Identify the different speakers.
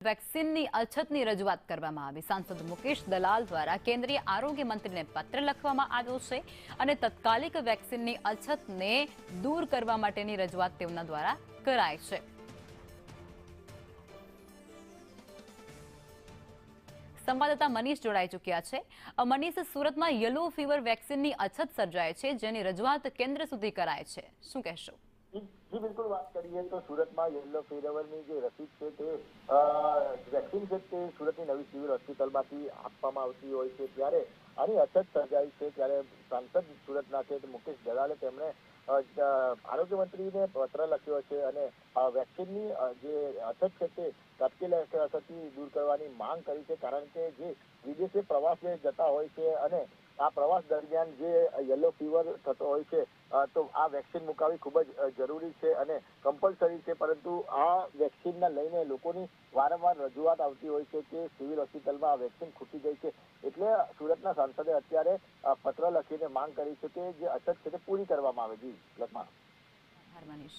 Speaker 1: વેક્સિનની અછતની રજૂઆત કરવામાં આવી। સાંસદ મુકેશ દલાલ દ્વારા કેન્દ્રીય આરોગ્ય મંત્રીને પત્ર લખવામાં આવ્યો છે અને તત્કાલિક વેક્સિનની અછતને દૂર કરવા માટેની રજૂઆત તેમના દ્વારા કરાઈ છે। સંવાદદાતા મનીષ જોડાઈ ચૂક્યા છે। મનીષ, સુરતમાં યલો ફીવર વેક્સિનની અછત સર્જાય છે, જેની રજૂઆત કેન્દ્ર સુધી કરાય છે, શું કહેશો?
Speaker 2: जी बिल्कुल, बात करिए तो सूरत में येलो फीवरनी जो रसी है ते वेक्सिन है ते सूरतनी नवी सिविल होस्पिટલમાંથી આપવામાં આવતી હોય છે ત્યારે આની અછત સર્જાઈ છે ત્યારે સાંસદ સુરતના છે મુકેશ દલાલે તેમણે આરોગ્ય મંત્રીને પત્ર લખ્યો છે અને વેક્સિનની જે અછત છે તે તાત્કાલિક અછતથી દૂર કરવાની માંગ કરી છે કારણ કે જે વિદેશે પ્રવાસે જતા હોય છે અને આ પ્રવાસ દરમિયાન જે યલો ફીવર થતો હોય છે તો આ વેક્સિન મુકાવી ખૂબ જ જરૂરી છે અને કમ્પલસરી છે, પરંતુ આ વેક્સિનને લઈને લોકોની વારંવાર રજૂઆત આવતી હોય છે કે સિવિલ હોસ્પિટલમાં આ વેક્સિન ખૂટી ગઈ છે, એટલે સુરતના સાંસદે અત્યારે પત્ર લખીને માંગ કરી છે કે જે અછત છે તે પૂરી કરવામાં આવે। જી લખમાં
Speaker 1: મનીષ।